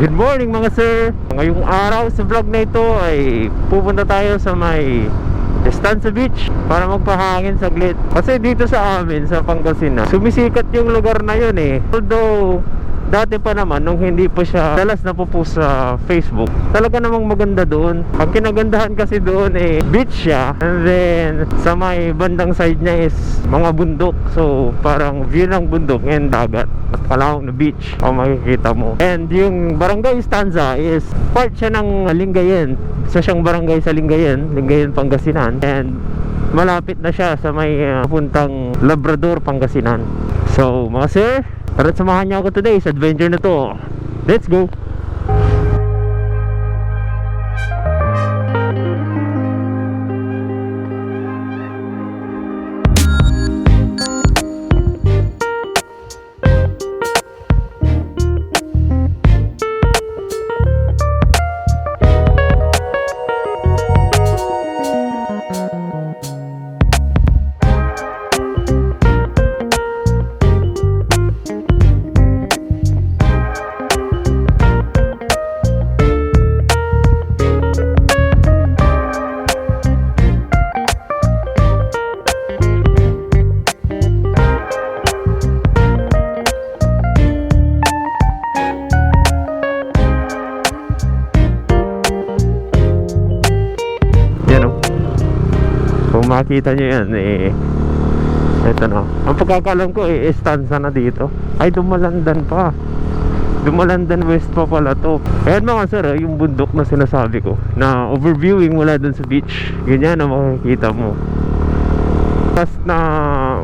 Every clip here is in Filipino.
Good morning mga sir. Ngayong araw sa vlog na ito ay pupunta tayo sa may Estancia Beach para magpahangin saglit. Kasi dito sa amin sa Pangasinan, sumisikat yung lugar na yun eh. Although dati pa naman nung hindi pa siya dalas na pupost sa Facebook, talaga namang maganda doon. Ang kinagandahan kasi doon eh beach siya, and then sa may bandang side niya is mga bundok. So parang view ng bundok and dagat at kalawang na beach ang makikita mo. And yung barangay Estancia is part siya ng Lingayen. Isa siyang barangay sa Lingayen, Pangasinan. And malapit na siya sa may puntang Labrador, Pangasinan. So mga sir, tara't samahan niyo ako today sa adventure na to. Let's go! Kung makita nyo yan eh, ito na. Ang pagkakalam ko eh, Estancia na dito. Ay, Dumalandan pa. Dumalandan West pa pala to. Ayan mga sir, yung bundok na sinasabi ko, na overviewing mula dun sa beach. Ganyan na makikita mo. Tapos na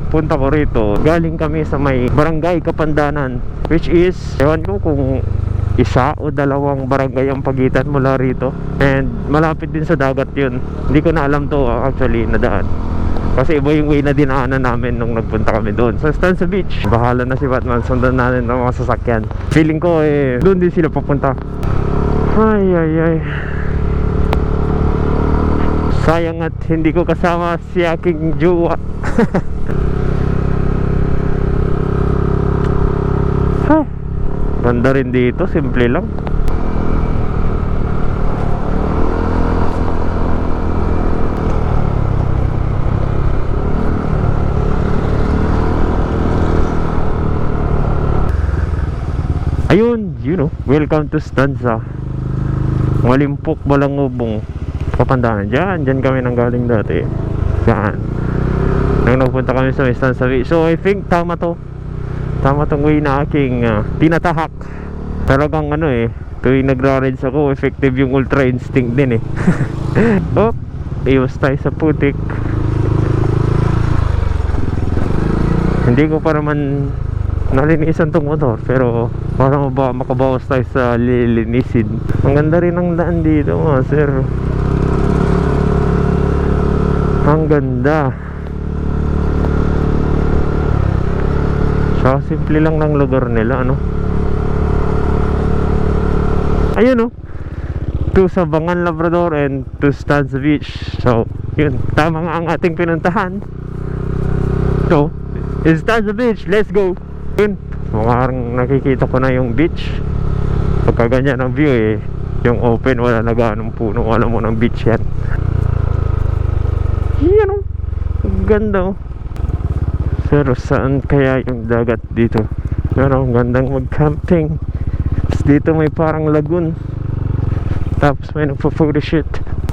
punta ko rito, galing kami sa may barangay Kapandanan, which is, ewan ko kung isa o dalawang barangay ang pagitan mula rito. And malapit din sa dagat yun. Hindi ko na alam to actually na daan, kasi iba yung way na dinaanan namin nung nagpunta kami doon sa Estancia Beach. Bahala na si Batman, sundan natin ng mga sasakyan. Feeling ko eh doon din sila papunta. Ay ay ay, sayang at hindi ko kasama si aking jowa. Ganda rin dito, simple lang. Ayun, you know, welcome to Estancia. Malimpok, Balangubong, Kapandanan. Diyan kami nang galing dati. Diyan nang nagpunta kami sa Estancia Beach. So I think tama tong way na aking tinatahak. Talagang ano eh, tuwing nagra-rides ako, effective yung Ultra Instinct din eh. Oh, iwas tayo sa putik. Hindi ko pa naman nalinisan tong motor, pero parang makabawas tayo sa lilinisin. Ang ganda rin ng daan dito mga sir. Ang ganda. So, simple lang ng lugar nila, ano? Ayun, oh. To Sabangan, Labrador and to Estancia Beach. So, yun. Tama nga ang ating pinuntahan. So, Estancia Beach, let's go! Yun. Mukhang nakikita ko na yung beach. Pagka ganyan ang view eh, yung open, wala na ganong puno. Alam mo ng beach yan. Yan, oh. Ganda, oh. Pero saan kaya yung dagat dito? Pero ang gandang mag-camping. Tapos dito may parang lagoon. Tapos may nagpo-photoshoot.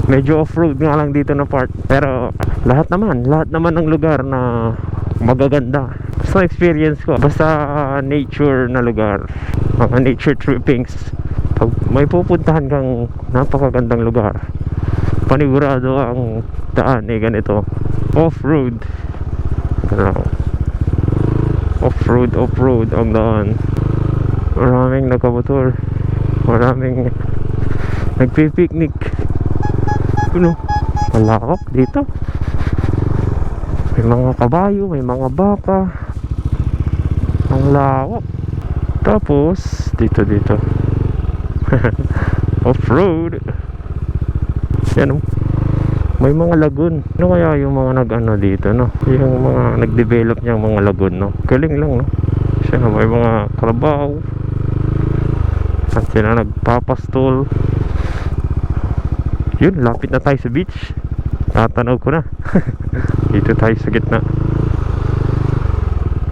Medyo off-road nga lang dito na part. Pero lahat naman ng lugar na magaganda. Sa experience ko, basta nature na lugar, mga nature trippings, pag may pupuntahan kang napakagandang lugar, panigurado ang daan eh ganito, off-road. Off-road ang daan. Maraming nakamotor, maraming nagpipiknik. Ano? Malakok dito. May mga kabayo, may mga baka. Ang lawak. Tapos dito off-road. Yan, may mga lagoon. Ano kaya yung mga nag-ano dito, no? Yung mga nag-develop niyang mga lagoon, no? Galing lang, no? Siya, may mga kalabaw. At sila nagpapastol. Yun, lapit na tayo sa beach. Tatanaw ko na. Dito tayo sa gitna.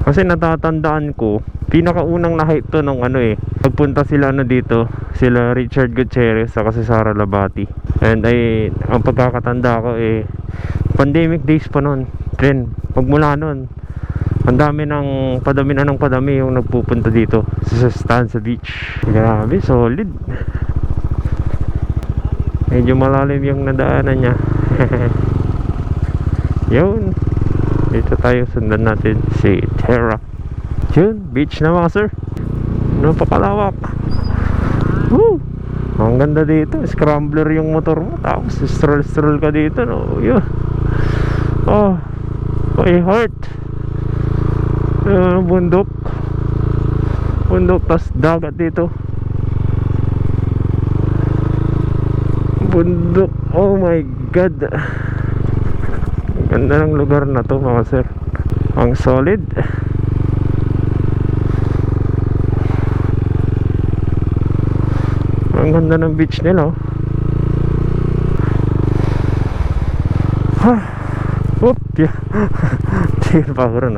Kasi natatandaan ko, pinakaunang na-hype to nung nagpunta sila dito, sila Richard Gutierrez saka si Sara Labati. And ang pagkakatanda ko pandemic days pa nun. Then pagmula nun, ang dami ng padami yung nagpupunta dito sa Stanza Beach. Grabe, solid. Medyo malalim yung nadaanan niya. Yun, dito tayo, sundan natin si Terra. Yun, beach na mga sir. Napakalawak. Woo! Ang ganda dito, scrambler yung motor mo, tapos stroll ka dito, no? Yun. Oh, my heart. Bundok, tas dagat dito. Bundok, oh my god. Ganda ng lugar na to mga sir. Ang solid. Ang ganda ng beach nila. Oop, yeah. Tingin pa ako rin.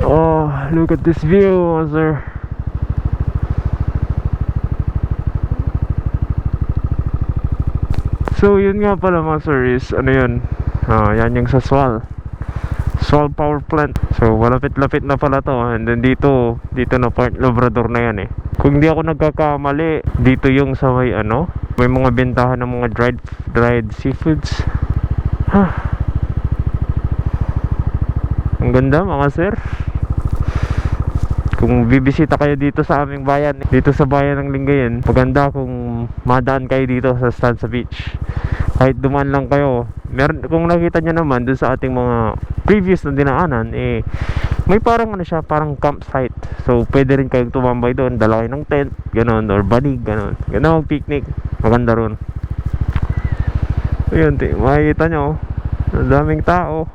Oh, look at this view mga sir. So yun nga pala mga sir is yun, yan yung sa Swal Power Plant. So malapit-lapit na pala to. And then dito na Port Labrador na yan Kung hindi ako nagkakamali, dito yung sa may may mga bentahan ng mga dried seafoods. Ang ganda mga sir. Kung bibisita kayo dito sa aming bayan, dito sa bayan ng Lingayen, maganda kung madaan kayo dito sa Stanza Beach. Kahit dumaan lang kayo, kung nakita nyo naman dun sa ating mga previous na dinaanan, may parang parang campsite. So pwede rin kayong tumambay doon, dala kayo ng tent, ganon, or banig, ganon. Ganda mag-picnic, maganda ron. Ayun, makikita nyo, ang daming tao.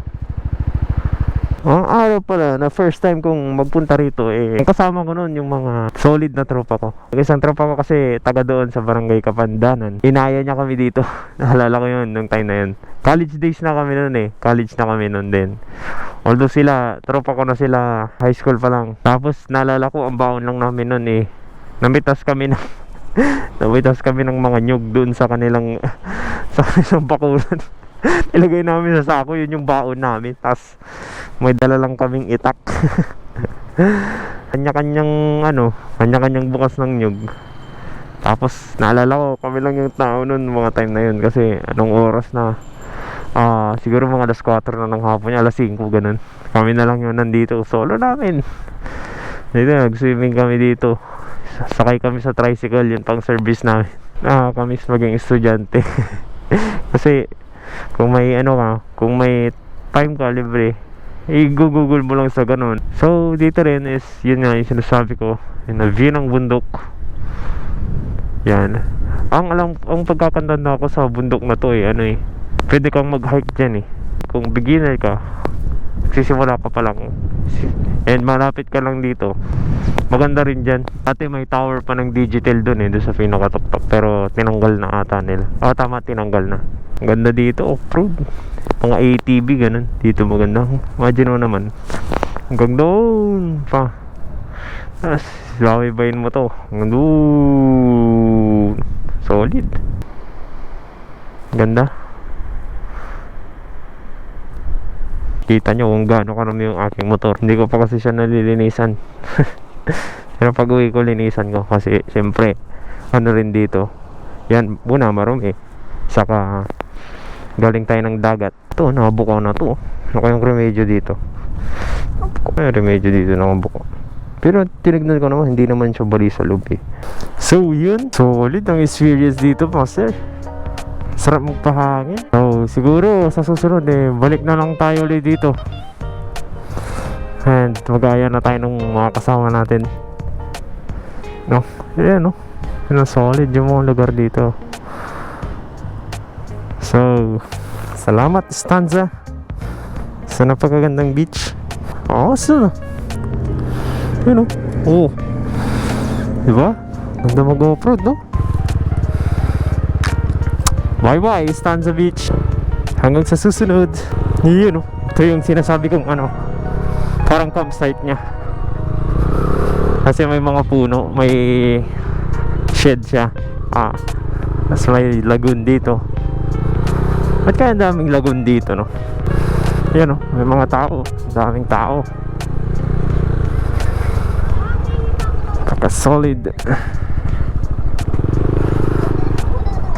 Ang araw pala na first time kong magpunta rito kasama ko noon yung mga solid na tropa ko. Isang tropa ko kasi taga doon sa barangay Kapandanan. Inaya niya kami dito. Naalala ko yun nung time na yun. College days na kami noon College na kami noon din. Although tropa ko na sila high school pa lang. Tapos naalala ko ang baon lang namin noon namitas kami ng mga nyug doon sa kanilang bakuran. Ilagay namin sa sako, yun yung baon namin. Tapos may dala lang kaming itak. Kanya-kanyang bukas ng nyug. Tapos naalala ko, kami lang yung tao nun mga time na yun. Kasi anong oras na, siguro mga alas 4 na ng hapon, alas 5 ganun. Kami na lang yun nandito, solo namin. Dito nag-swimming kami dito. Sakay kami sa tricycle, yun pang service namin. Kami maging estudyante. Kasi kung may kung may time ka libre, i-google mo lang sa ganun. So dito rin is yun nga yung sinasabi ko, yung view ng bundok. Yan. Ang pagkakantanda ko sa bundok na to pwede kang mag-hike dyan kung beginner ka, sisimula ka pa lang and malapit ka lang dito, maganda rin dyan. Dati may tower pa ng Digital doon doon sa pinakatuktok, pero tinanggal na ata nila. Tama, tinanggal na. Ang ganda dito, off-road, mga ATV ganun dito, maganda. Imagine mo naman hanggang doon pa, tapos babaybayin mo to hanggang doon. Solid, ganda. Kita nyo kung gaano karami yung aking motor. Hindi ko pa kasi siya nalilinisan. Pero pag uwi ko, linisan ko. Kasi syempre rin dito, yan muna marumi. Saka galing tayo ng dagat. Ito, nakabukaw na to. Ano kayong remedyo dito? May remedyo dito, nakabukaw. Pero tinignan ko naman, hindi naman siya bali sa loob So yun, solid ang experience dito pa sir. Sarap magpahangin. So siguro sa susunod balik na lang tayo ulit dito. And mag-aya na tayo ng mga kasama natin. Ayan solid yung mga lugar dito. So salamat Stanza sa napakagandang beach. Awesome. Yun o. Oo. Diba? Ganda mag-off-road, no? Bye-bye, Stanza Beach. Hanggang sa susunod. Yun o. Ito yung sinasabi kong ano, parang campsite niya. Kasi may mga puno, may shed siya. Tapos may lagoon dito. Ba't kaya ang daming lagoon dito, no? Yan o, may mga tao. Daming tao. Kaka-solid.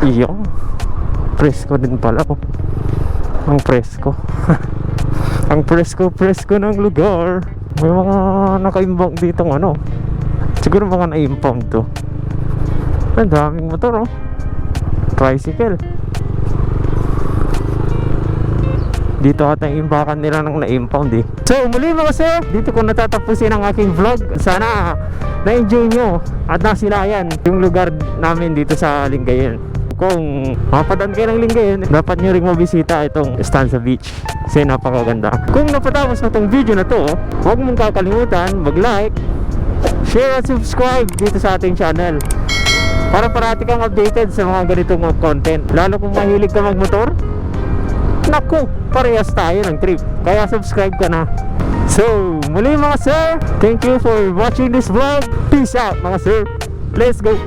Iyo. Presko din pala po. Ang presko. Ang presko ng lugar. May mga nakaimbang ditong ano. Siguro mga na-impound to. Ang daming motor oh. Tricycle. Dito ata yung imbakan nila ng na-impound eh. So muli mga sir, dito ko natatapusin ang aking vlog. Sana na-enjoy nyo at nasilayan yung lugar namin dito sa Lingayen. Kung mapadaan kayo ng Lingayen, dapat nyo ring mabisita itong Stanza Beach kasi napakaganda. Kung napatapos mo itong video na to, huwag mong kakalimutan mag-like, share at subscribe dito sa ating channel para parati kang updated sa mga ganitong content. Lalo kung mahilig ka magmotor, naku, parehas tayo ng trip. Kaya subscribe ka na. So, muli mga sir, thank you for watching this vlog. Peace out mga sir. Let's go.